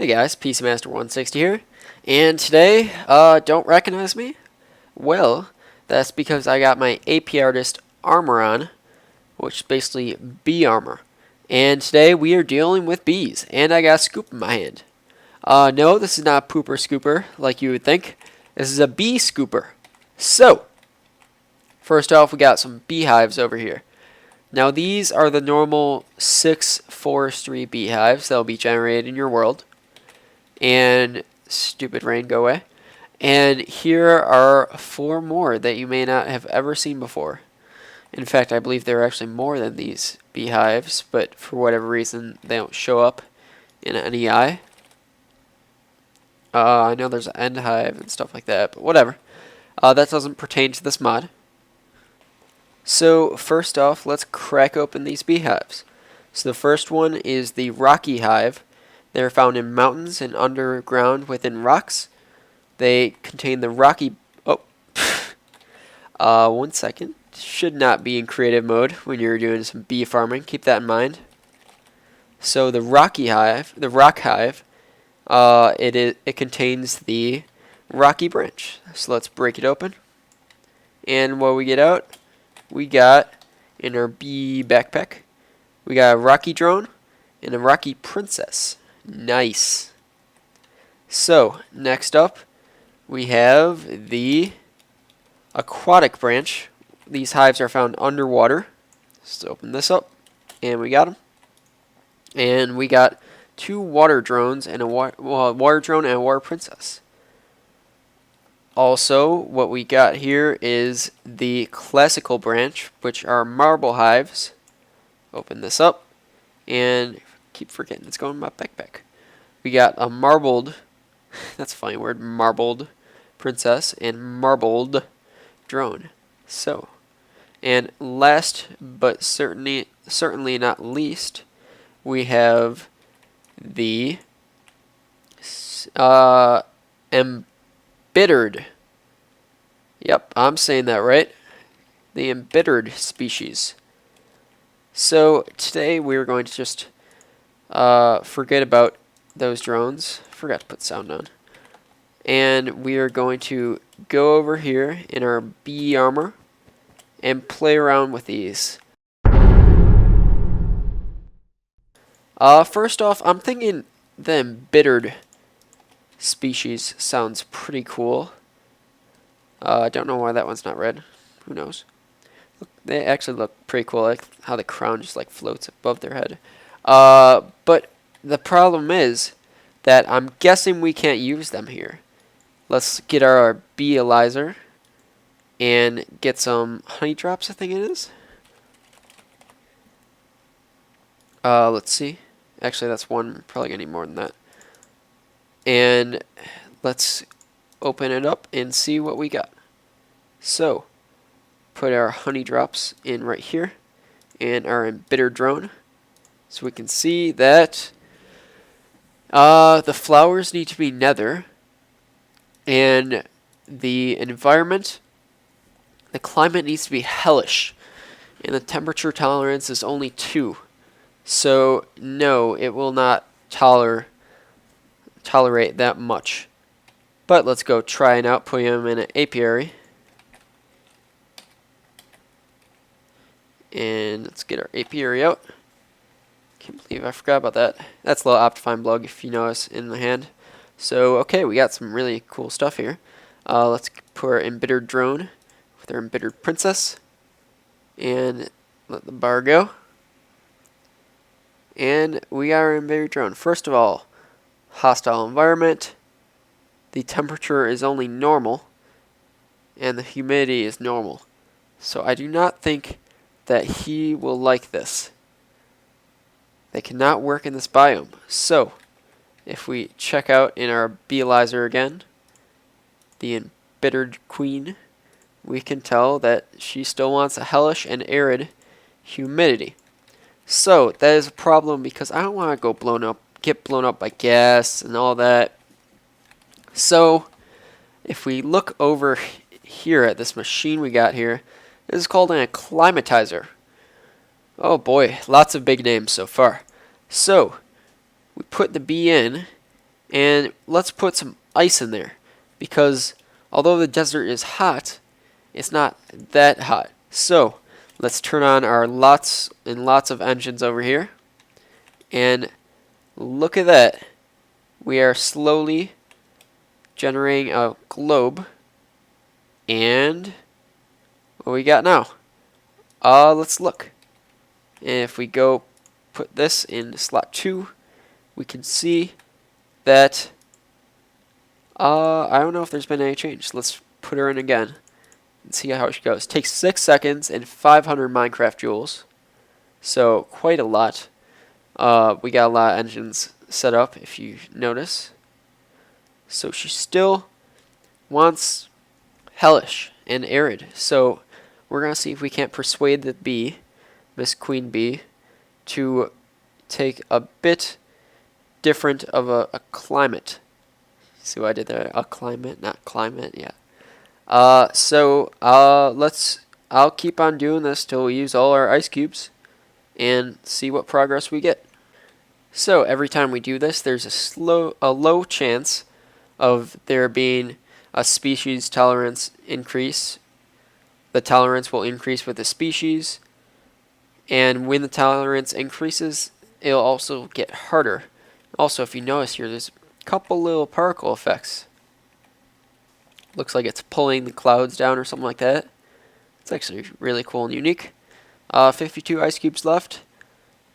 Hey guys, PC Master 160 here, and today, don't recognize me? Well, that's because I got my Apiarist armor on, which is basically bee armor. And today we are dealing with bees, and I got a scoop in my hand. No, this is not a pooper scooper like you would think. This is a bee scooper. So, first off, we got some beehives over here. Now these are the normal 6 forestry beehives that will be generated in your world. And stupid rain, go away. And here are 4 more that you may not have ever seen before. In fact, I believe there are actually more than these beehives, but for whatever reason they don't show up in an EI. I know there's an end hive and stuff like that, but whatever. That doesn't pertain to this mod. So first off, let's crack open these beehives. So the first one is the rocky hive. They're found in mountains and underground within rocks. They contain the rocky... Oh. 1 second. Should not be in creative mode when you're doing some bee farming. Keep that in mind. So the rock hive, it contains the rocky branch. So let's break it open. And what we get out, we got in our bee backpack, we got a rocky drone and a rocky princess. Nice. So, next up, we have the aquatic branch. These hives are found underwater. Let's open this up, and we got them. And we got 2 water drones and a water drone and a water princess. Also, what we got here is the classical branch, which are marble hives. Open this up, and keep forgetting it's going in my backpack. We got a marbled, that's a funny word, marbled princess and marbled drone. So, and last but certainly not least, we have the embittered. Yep, I'm saying that right. The embittered species. So today we're going to just forget about those drones. Forgot to put sound on. And we are going to go over here in our bee armor and play around with these. First off, I'm thinking the embittered species sounds pretty cool. I don't know why that one's not red. Who knows? They actually look pretty cool, like how the crown just like floats above their head. But the problem is that I'm guessing we can't use them here. Let's get our Beealizer and get some honey drops, I think it is. Let's see. Actually, that's one. Probably gonna need more than that. And let's open it up and see what we got. So, put our honey drops in right here and our embittered drone. So we can see that the flowers need to be nether, and the environment, the climate needs to be hellish, and the temperature tolerance is only 2. So no, it will not tolerate that much. But let's go try it out, putting them in an apiary. And let's get our apiary out. Can't believe I forgot about that. That's a little Optifine blog if you notice in the hand. So, okay, we got some really cool stuff here. Let's put our embittered drone with our embittered princess. And let the bar go. And we got our embittered drone. First of all, hostile environment. The temperature is only normal. And the humidity is normal. So I do not think that he will like this. They cannot work in this biome. So, if we check out in our Beealizer again, the embittered queen, we can tell that she still wants a hellish and arid humidity. So, that is a problem because I don't want to go get blown up by gas and all that. So, if we look over here at this machine we got here, this is called an Acclimatiser. Oh boy, lots of big names so far. So, we put the bee in, And let's put some ice in there, because although the desert is hot, it's not that hot. So let's turn on our lots and lots of engines over here, and look at that. We are slowly generating a globe. And what we got now? Let's look. And if we go put this in slot 2, we can see that I don't know if there's been any change. Let's put her in again and see how she goes. Takes 6 seconds and 500 Minecraft joules, so quite a lot. We got a lot of engines set up, if you notice. So she still wants hellish and arid. So we're gonna see if we can't persuade the bee, Miss Queen Bee, to take a bit different of a climate. See what I did there? A climate, not climate. Yeah. I'll keep on doing this till we use all our ice cubes and see what progress we get. So every time we do this, there's a low chance of there being a species tolerance increase. The tolerance will increase with the species, and when the tolerance increases, it'll also get harder. Also, if you notice here, there's a couple little particle effects. Looks like it's pulling the clouds down or something like that. It's actually really cool and unique. 52 ice cubes left.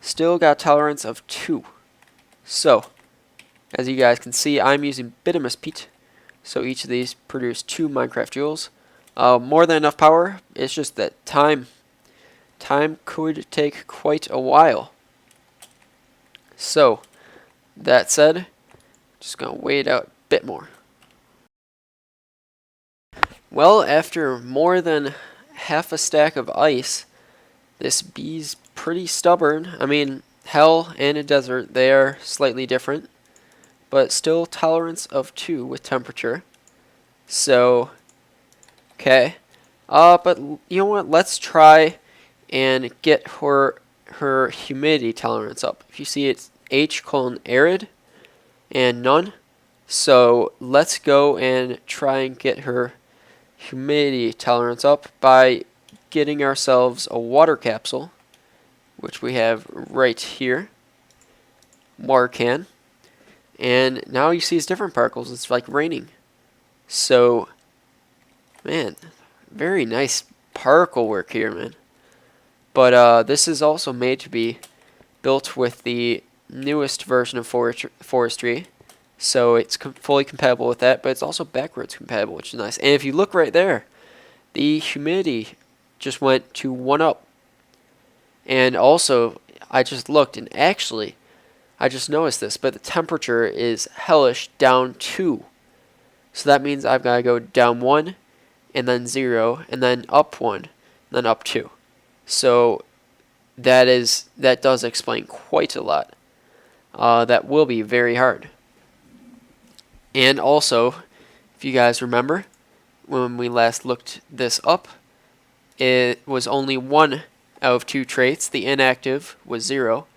Still got a tolerance of 2. So, as you guys can see, I'm using bituminous peat. So each of these produce 2 Minecraft joules. More than enough power. It's just that time could take quite a while. So, that said, just gonna wait out a bit more. Well, after more than half a stack of ice, this bee's pretty stubborn. I mean, hell and a desert, they are slightly different, but still tolerance of 2 with temperature. So, okay. But you know what? Let's try and get her humidity tolerance up. If you see, it's H:arid and none. So let's go and try and get her humidity tolerance up by getting ourselves a water capsule, which we have right here. Water can. And now you see it's different particles. It's like raining. So, man, very nice particle work here, man. But this is also made to be built with the newest version of forestry. So it's fully compatible with that, but it's also backwards compatible, which is nice. And if you look right there, the humidity just went to 1 up. And also, I just looked, and actually, I just noticed this, but the temperature is hellish down 2. So that means I've got to go down 1, and then 0, and then up 1, and then up 2. So that does explain quite a lot. That will be very hard. And also, if you guys remember, when we last looked this up, it was only 1 out of 2 traits. The inactive was 0,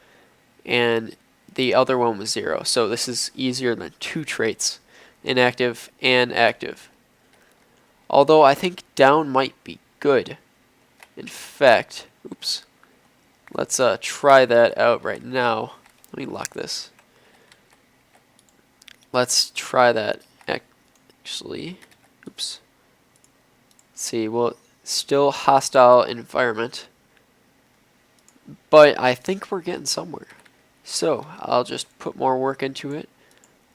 and the other one was 0. So this is easier than 2 traits, inactive and active. Although I think down might be good. In fact, oops, let's try that out right now. Let me lock this. Let's try that actually. Oops. Let's see, well, still hostile environment, but I think we're getting somewhere. So I'll just put more work into it.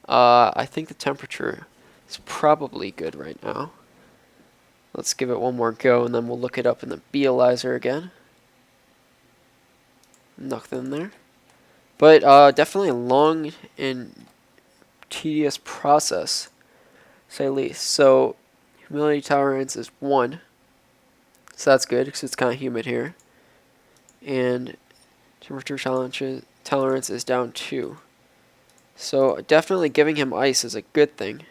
I think the temperature is probably good right now. Let's give it one more go, and then we'll look it up in the Bealizer again. Nothing there. But definitely a long and tedious process, to say the least. So humidity tolerance is 1. So that's good, because it's kind of humid here. And temperature tolerance is down 2. So definitely giving him ice is a good thing.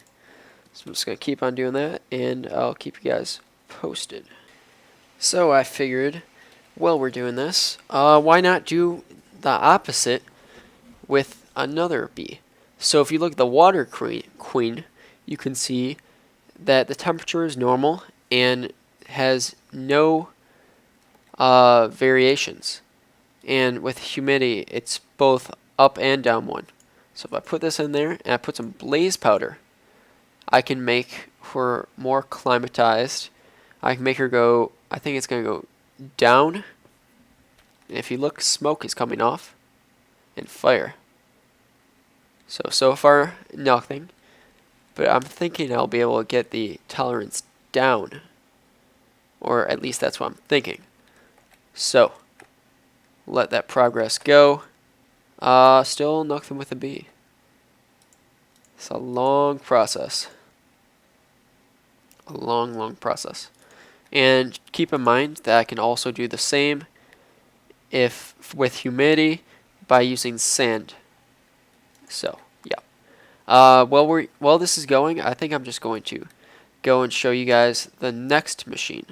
So I'm just going to keep on doing that, and I'll keep you guys posted. So I figured, while we're doing this, why not do the opposite with another bee? So if you look at the water queen, you can see that the temperature is normal and has no variations. And with humidity, it's both up and down one. So if I put this in there and I put some blaze powder, I can make her more climatized. I can make her go, I think it's going to go down. And if you look, smoke is coming off and fire. So far, nothing. But I'm thinking I'll be able to get the tolerance down. Or at least that's what I'm thinking. So, let that progress go. Still nothing with a bee. It's a long process. A long process. And keep in mind that I can also do the same if with humidity by using sand. So, yeah. While this is going, I think I'm just going to go and show you guys the next machine.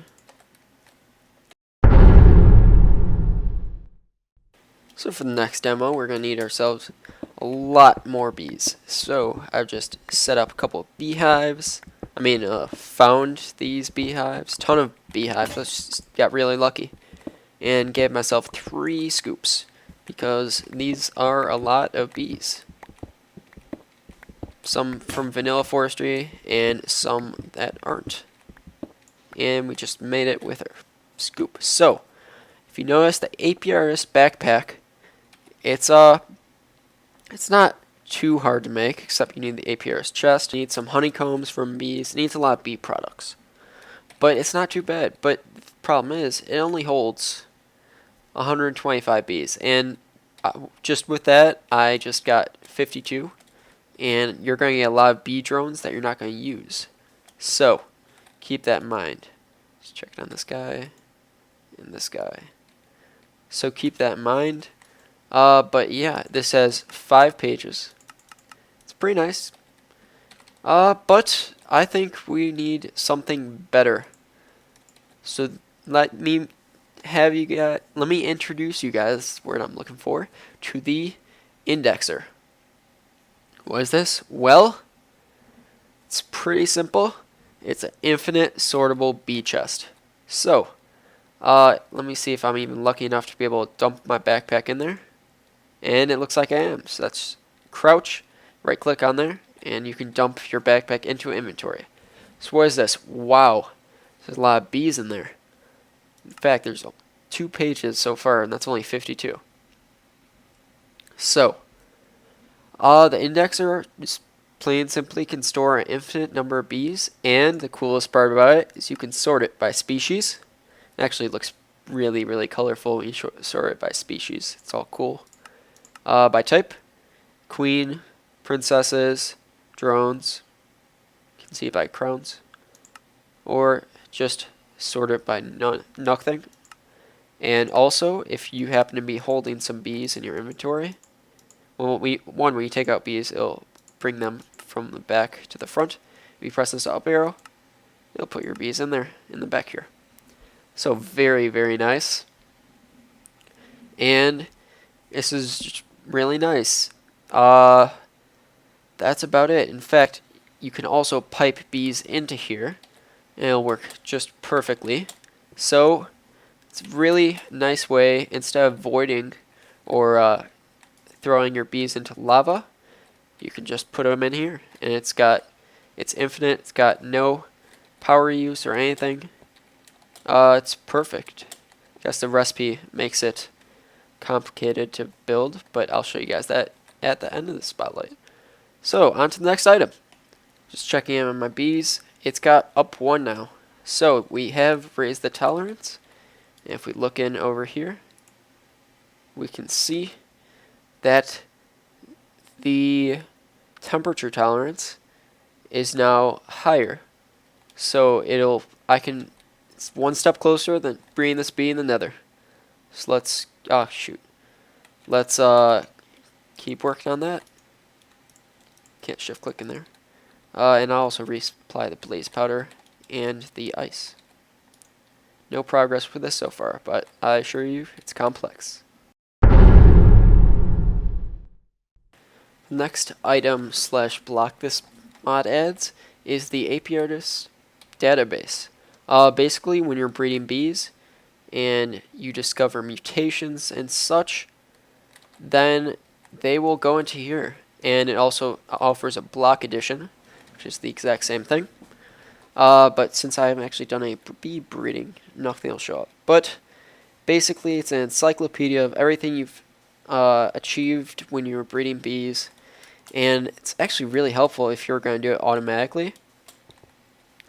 So for the next demo, we're going to need ourselves a lot more bees. So I've just set up a couple of beehives. Found these beehives. Ton of beehives. I just got really lucky. And gave myself 3 scoops. Because these are a lot of bees. Some from vanilla forestry and some that aren't. And we just made it with our scoop. So, if you notice the Apiarist backpack, it's not too hard to make, except you need the Apiarist chest. You need some honeycombs from bees. It needs a lot of bee products. But it's not too bad. But the problem is, it only holds 125 bees. And just with that, I just got 52. And you're going to get a lot of bee drones that you're not going to use. So, keep that in mind. Just check it on this guy and this guy. So keep that in mind. But yeah, this has 5 pages. It's pretty nice. But I think we need something better. So let me introduce you guys, word I'm looking for, to the indexer. What is this? Well, it's pretty simple. It's an infinite sortable bee chest. So, let me see if I'm even lucky enough to be able to dump my backpack in there. And it looks like I am. So that's crouch, right click on there, and you can dump your backpack into inventory. So what is this? Wow. There's a lot of bees in there. In fact, there's 2 pages so far, and that's only 52. So, the indexer is plain and simply can store an infinite number of bees, and the coolest part about it is you can sort it by species. It actually looks really colorful when you sort it by species. It's all cool. By type, queen, princesses, drones. You can see it by crowns, or just sort it by nothing. And also, if you happen to be holding some bees in your inventory, when you take out bees, it'll bring them from the back to the front. If you press this up arrow, it'll put your bees in there, in the back here. So very nice. And this is just really nice. That's about it. In fact, you can also pipe bees into here, and it'll work just perfectly. So it's a really nice way, instead of voiding or throwing your bees into lava, you can just put them in here, and it's infinite. It's got no power use or anything. It's perfect. I guess the recipe makes it complicated to build, but I'll show you guys that at the end of the spotlight. So on to the next item. Just checking in on my bees. It's got up 1 now. So we have raised the tolerance. And if we look in over here, we can see that the temperature tolerance is now higher. So it's 1 step closer than breeding this bee in the nether. So let's keep working on that. Can't shift click in there. And I'll also reapply the blaze powder and the ice. No progress with this so far, but I assure you it's complex. Next item slash block this mod adds is the Apiarist Database. Basically, when you're breeding bees and you discover mutations and such, then they will go into here. And it also offers a block edition, which is the exact same thing. But since I haven't actually done a bee breeding, nothing will show up. But basically, it's an encyclopedia of everything you've achieved when you were breeding bees. And it's actually really helpful if you're going to do it automatically.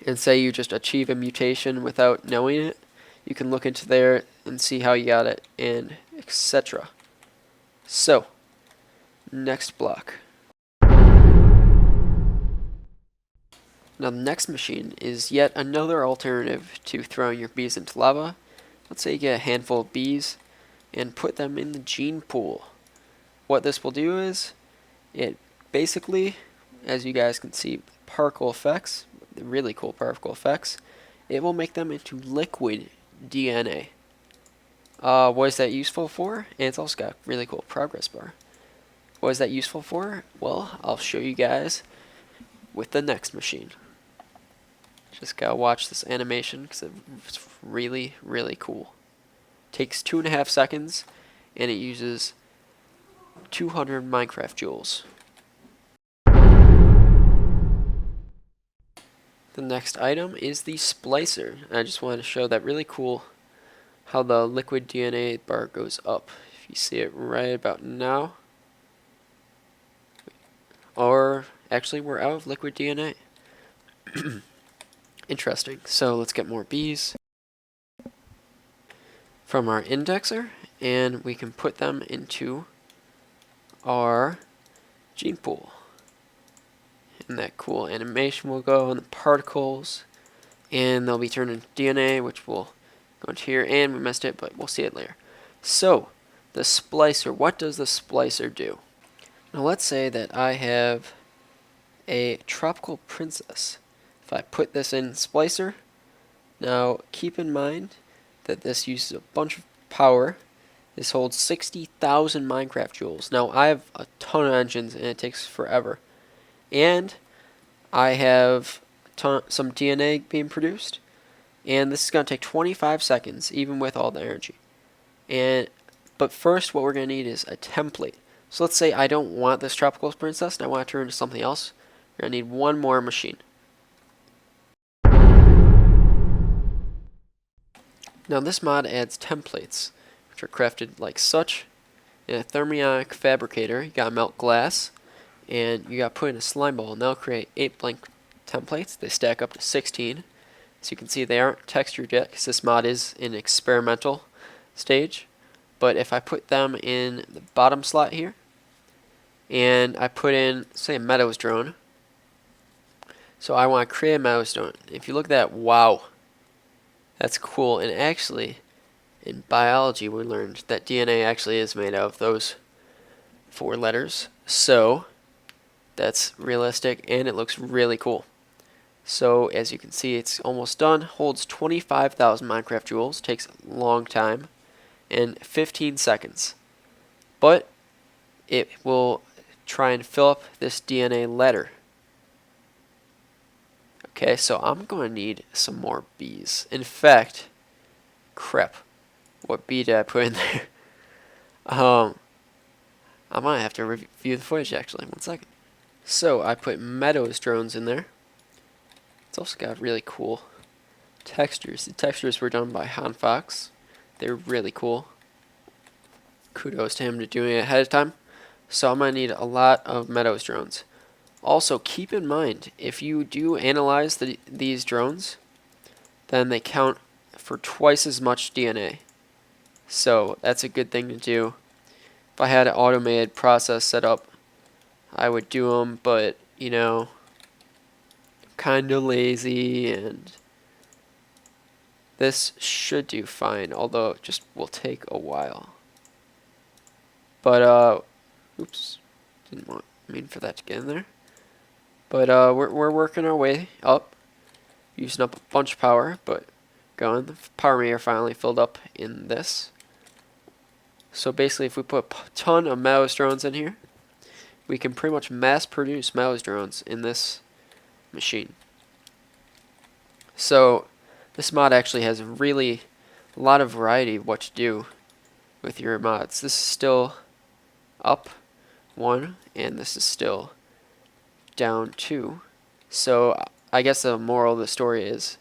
And say you just achieve a mutation without knowing it. You can look into there and see how you got it, and etc. So, next block. Now the next machine is yet another alternative to throwing your bees into lava. Let's say you get a handful of bees and put them in the Genepool. What this will do is, it basically, as you guys can see, particle effects, the really cool particle effects, it will make them into liquid DNA. What is that useful for? And it's also got a really cool progress bar. What is that useful for? Well, I'll show you guys with the next machine. Just gotta watch this animation because it's really, really cool. Takes 2.5 seconds and it uses 200 Minecraft joules. The next item is the Splicer. I just wanted to show that really cool how the liquid DNA bar goes up. If you see it right about now. Or actually we're out of liquid DNA. Interesting. So let's get more bees from our indexer and we can put them into our Genepool. And that cool animation will go on the particles and they'll be turned into DNA, which will go into here, and we missed it, but we'll see it later. So, the Splicer, what does the Splicer do? Now let's say that I have a tropical princess. If I put this in Splicer, now keep in mind that this uses a bunch of power. This holds 60,000 Minecraft joules. Now I have a ton of engines and it takes forever. And I have some DNA being produced. And this is going to take 25 seconds, even with all the energy. But first, what we're going to need is a template. So let's say I don't want this tropical princess and I want to turn it into something else. We're going to need one more machine. Now this mod adds templates, which are crafted like such. In a thermionic fabricator, you got to melt glass, and you got to put in a slime ball, and they'll create 8 blank templates. They stack up to 16. So you can see they aren't textured yet, because this mod is in experimental stage. But if I put them in the bottom slot here, and I put in, say, a meadows drone, so I want to create a meadows drone. If you look at that, wow, that's cool. And actually, in biology, we learned that DNA actually is made out of those 4 letters. So that's realistic, and it looks really cool. So as you can see, it's almost done. Holds 25,000 Minecraft joules. Takes a long time, and 15 seconds. But it will try and fill up this DNA letter. Okay, so I'm going to need some more bees. In fact, crap. What bee did I put in there? I might have to review the footage actually. 1 second. So I put meadows drones in there. It's also got really cool textures. The textures were done by Han Fox. They're really cool. Kudos to him to doing it ahead of time. So I'm going to need a lot of meadows drones. Also, keep in mind, if you do analyze these drones, then they count for twice as much DNA. So that's a good thing to do. If I had an automated process set up, I would do them, but, you know, kind of lazy, and this should do fine, although it just will take a while. But, oops, didn't mean for that to get in there. But we're working our way up, using up a bunch of power, but going. The power meter finally filled up in this. So basically, if we put a ton of meadows drones in here, we can pretty much mass produce mouse drones in this machine. So this mod actually has really a lot of variety of what to do with your mods. This is still up 1 and this is still down 2. So I guess the moral of the story is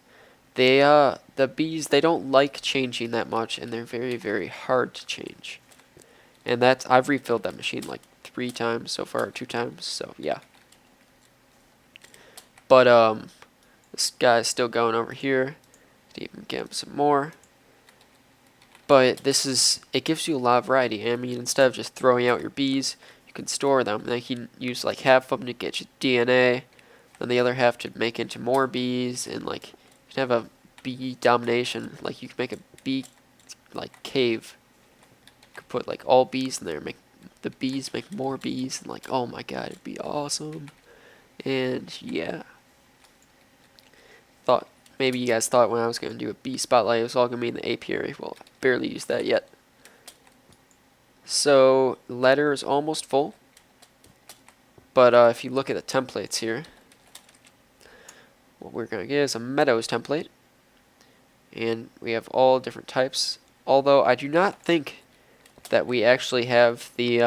the bees, they don't like changing that much, and they're very, very hard to change. And I've refilled that machine like 3 times so far, 2 times, so yeah. But this guy's still going over here. Could even get him some more. But it gives you a lot of variety. I mean, instead of just throwing out your bees, you can store them. And you can use like half of them to get your DNA, and the other half to make into more bees, and like you can have a bee domination. Like you can make a bee like cave. You could put like all bees in there, make the bees make more bees, and like, oh my god, it'd be awesome. And yeah, maybe you guys thought when I was going to do a bee spotlight it was all going to be in the apiary. Well, I barely used that yet. So letter is almost full, but if you look at the templates here, what we're going to get is a meadows template, and we have all different types, although I do not think that we actually have the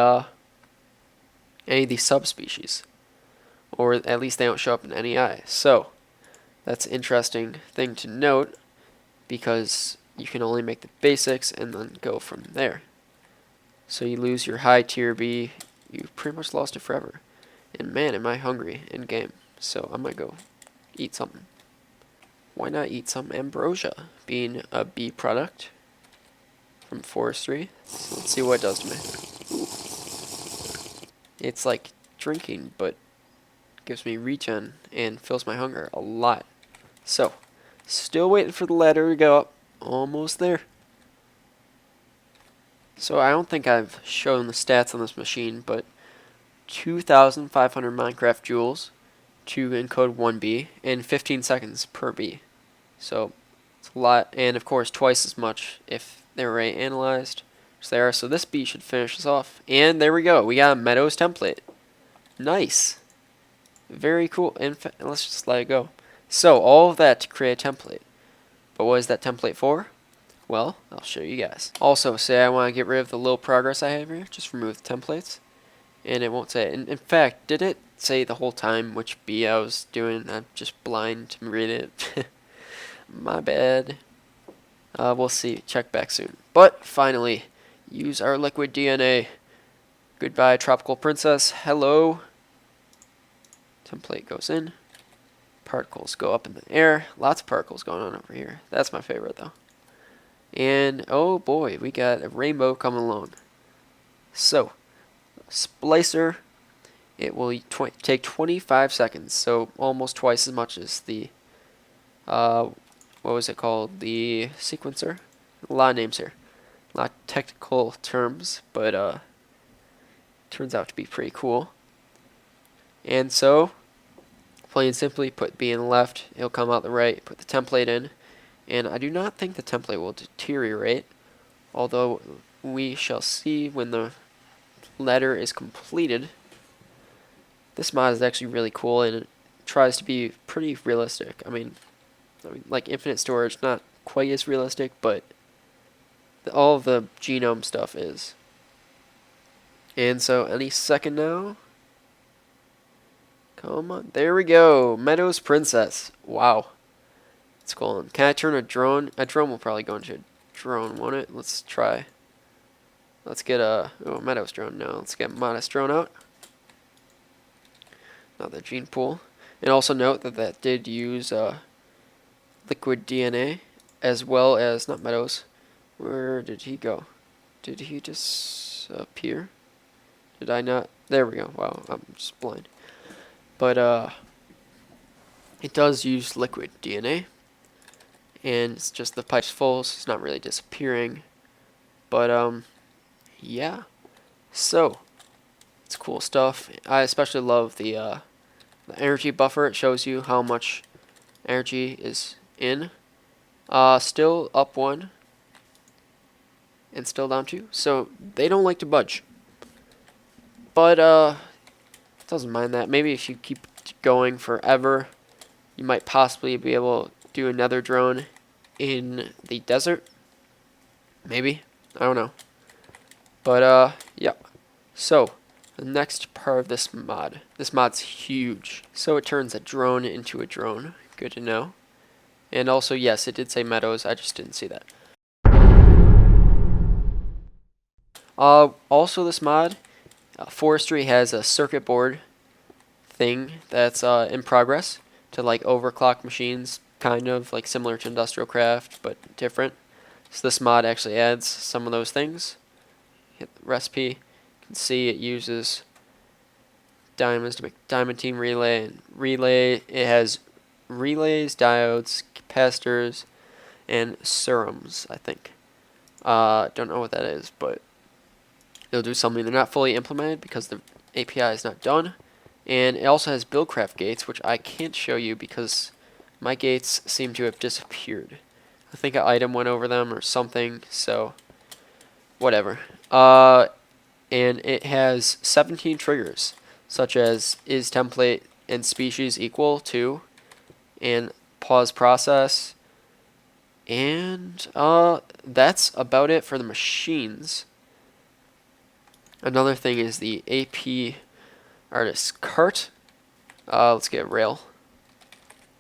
any of these subspecies, or at least they don't show up in NEI. So that's an interesting thing to note, because you can only make the basics and then go from there. So you lose your high tier bee, you pretty much lost it forever. And man, am I hungry in game, so I might go eat something. Why not eat some ambrosia, being a bee product from forestry? So let's see what it does to me. It's like drinking, but gives me regen and fills my hunger a lot. So, still waiting for the ladder to go up. Almost there. So I don't think I've shown the stats on this machine, but 2,500 Minecraft joules to encode 1 bee, and 15 seconds per bee. So it's a lot, and of course twice as much if they were already analyzed as they are. So this bee should finish us off. And there we go. We got a meadows template. Nice. Very cool. Let's just let it go. So all of that to create a template. But what is that template for? Well, I'll show you guys. Also, say I want to get rid of the little progress I have here, just remove the templates, and it won't say it. In fact, did it say the whole time which bee I was doing? I'm just blind to read it. My bad. We'll see. Check back soon. But finally, use our liquid DNA. Goodbye, tropical princess. Hello. Template goes in. Particles go up in the air. Lots of particles going on over here. That's my favorite though. And oh boy, we got a rainbow coming along. So, Splicer, it will take 25 seconds, so almost twice as much as the, what was it called? The sequencer? A lot of names here. A lot of technical terms, but turns out to be pretty cool. And so, plain and simply, put B in the left, it'll come out the right, put the template in, and I do not think the template will deteriorate, although we shall see when the letter is completed. This mod is actually really cool, and it tries to be pretty realistic. I mean like infinite storage, not quite as realistic, but all of the genome stuff is. And so any second now. Come on, there we go. Meadows Princess. Wow. It's cool. Can I turn a drone? A drone will probably go into a drone, won't it? Let's try. Let's get a Meadows drone now. Let's get Modest drone out. Another Genepool. And also note that that did use liquid DNA as well as, not Meadows. Where did he go? Did he disappear? Did I not? There we go. Wow, I'm just blind. But it does use liquid DNA. And it's just the pipe's full, so it's not really disappearing. But yeah. So it's cool stuff. I especially love the energy buffer. It shows you how much energy is in. Still up 1 and still down 2. So they don't like to budge. But doesn't mind that. Maybe if you keep going forever, you might possibly be able to do another drone in the desert. Maybe. I don't know. But, yeah. So, the next part of this mod. This mod's huge. So it turns a drone into a drone. Good to know. And also, yes, it did say meadows. I just didn't see that. Also, this mod, forestry has a circuit board thing that's in progress to like overclock machines, kind of like similar to industrial craft, but different. So this mod actually adds some of those things. Hit the recipe. You can see it uses diamonds to make diamond team relay, and relay. It has relays, diodes, capacitors, and serums, I think. Don't know what that is, but it'll do something. They're not fully implemented because the API is not done. And it also has buildcraft gates, which I can't show you because my gates seem to have disappeared. I think an item went over them or something, so whatever. And it has 17 triggers, such as is template and species equal to, and pause process. And that's about it for the machines. Another thing is the Apiarist cart. Let's get a rail.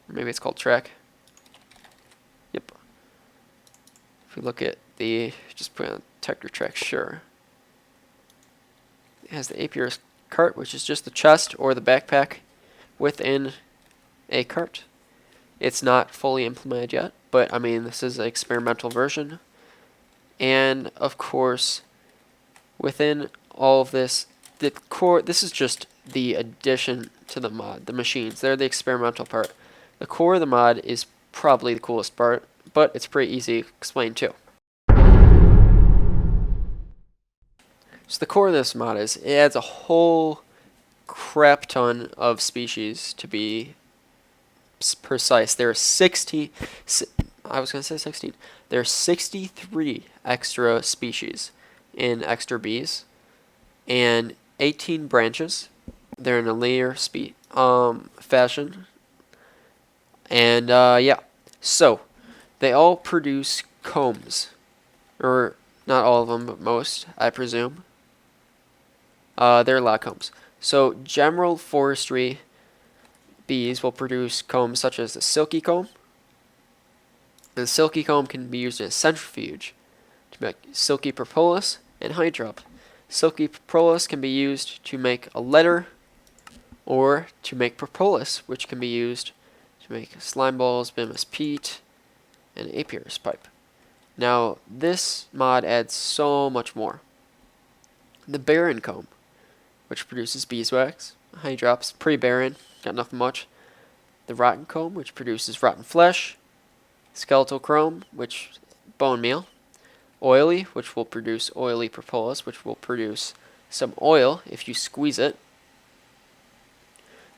Maybe it's called track. Yep. If we look at the, just put on Tector track, sure. It has the Apiarist cart, which is just the chest or the backpack within a cart. It's not fully implemented yet, but I mean, this is an experimental version. And of course, within all of this, the core, this is just the addition to the mod, the machines. They're the experimental part. The core of the mod is probably the coolest part, but it's pretty easy to explain too. So the core of this mod is, it adds a whole crap ton of species to be precise. There are 60, I was going to say 16. There are 63 extra species in extra bees and 18 branches. They're in a linear fashion. And yeah, so they all produce combs, or not all of them, but most, I presume. There are a lot of combs. So general forestry bees will produce combs such as the silky comb. The silky comb can be used in a centrifuge to make silky propolis and honey drop. Silky propolis can be used to make a letter or to make propolis, which can be used to make slime balls, bimus peat, and apiarist pipe. Now, this mod adds so much more. The barren comb, which produces beeswax, honey drops, pretty barren, got nothing much. The rotten comb, which produces rotten flesh. Skeletal chrome, which bone meal. Oily, which will produce oily propolis, which will produce some oil if you squeeze it.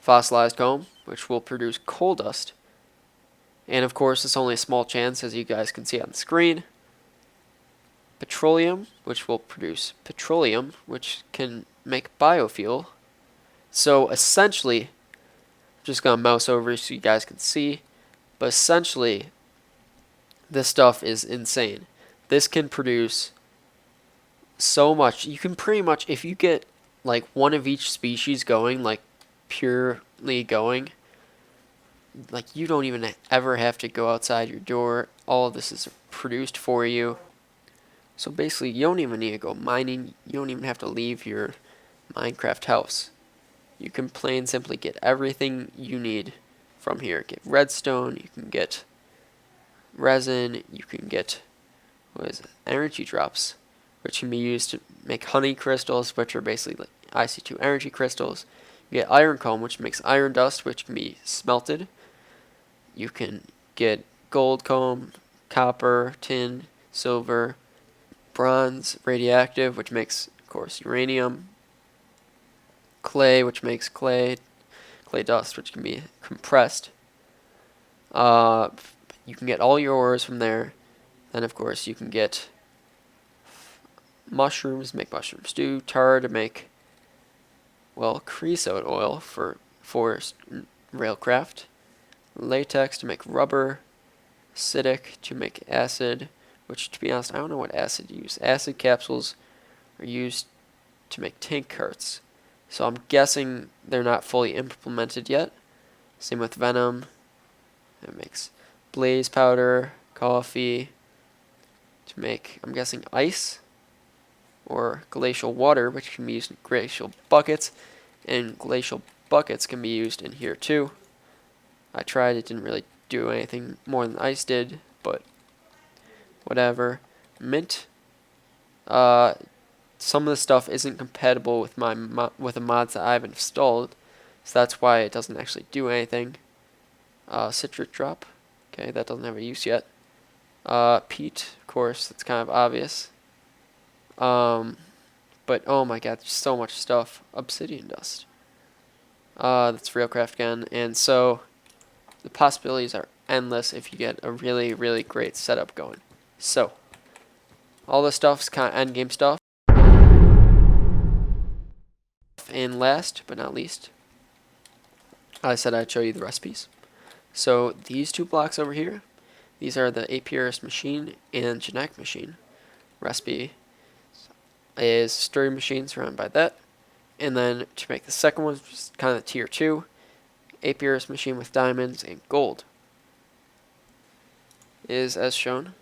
Fossilized comb, which will produce coal dust. And of course, it's only a small chance, as you guys can see on the screen. Petroleum, which will produce petroleum, which can make biofuel. So essentially, I'm just going to mouse over so you guys can see, but essentially, this stuff is insane. This can produce so much. You can pretty much, if you get like one of each species going, like purely going, like you don't even ever have to go outside your door. All of this is produced for you. So basically, you don't even need to go mining. You don't even have to leave your Minecraft house. You can plain and simply get everything you need from here. Get redstone, you can get resin, you can get, what is it, energy drops, which can be used to make honey crystals, which are basically like IC2 energy crystals. You get iron comb, which makes iron dust, which can be smelted. You can get gold comb, copper, tin, silver, bronze, radioactive, which makes, of course, uranium. Clay, which makes clay dust, which can be compressed. You can get all your ores from there. Then, of course, you can get mushrooms, make mushroom stew, tar to make well, creosote oil for railcraft, latex to make rubber, acidic to make acid, which, to be honest, I don't know what acid to use. Acid capsules are used to make tank carts. So I'm guessing they're not fully implemented yet. Same with venom. It makes blaze powder, coffee, to make, I'm guessing, ice or glacial water, which can be used in glacial buckets, and glacial buckets can be used in here too. I tried, it didn't really do anything more than ice did, but whatever. Mint. Some of the stuff isn't compatible with with the mods that I've installed, so that's why it doesn't actually do anything. Citric drop. Okay, that doesn't have a use yet. Peat, of course, that's kind of obvious. But oh my god, there's so much stuff. Obsidian dust. That's Railcraft again, and so the possibilities are endless if you get a really, really great setup going. So, all this stuff is kind of endgame stuff. And last but not least, I said I'd show you the recipes. So these two blocks over here, these are the Apiarist machine and Genepool machine. Recipe is stirring machine surrounded by that. And then to make the second one, which is kind of tier 2, Apiarist machine with diamonds and gold is as shown.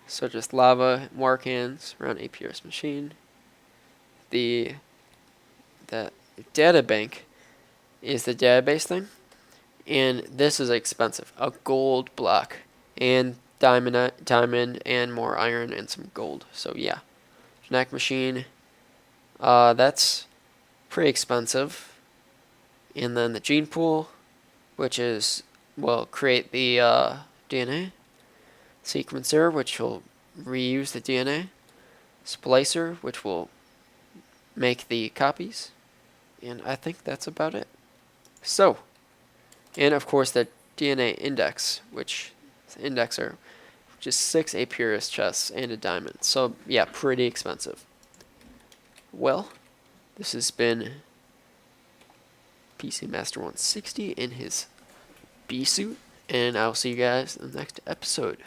So just lava, war cans around Apiarist machine. The Databank is the database thing, and this is expensive. A gold block and diamond and more iron and some gold. So yeah, Genepool machine, that's pretty expensive. And then the Genepool, which is, well, create the DNA sequencer, which will reuse the DNA. Splicer, which will make the copies. And I think that's about it. So, and of course the DNA index, which is the indexer, which is 6 Apiarist chests and a diamond. So yeah, pretty expensive. Well, this has been PC Master 160 in his bee suit, and I'll see you guys in the next episode.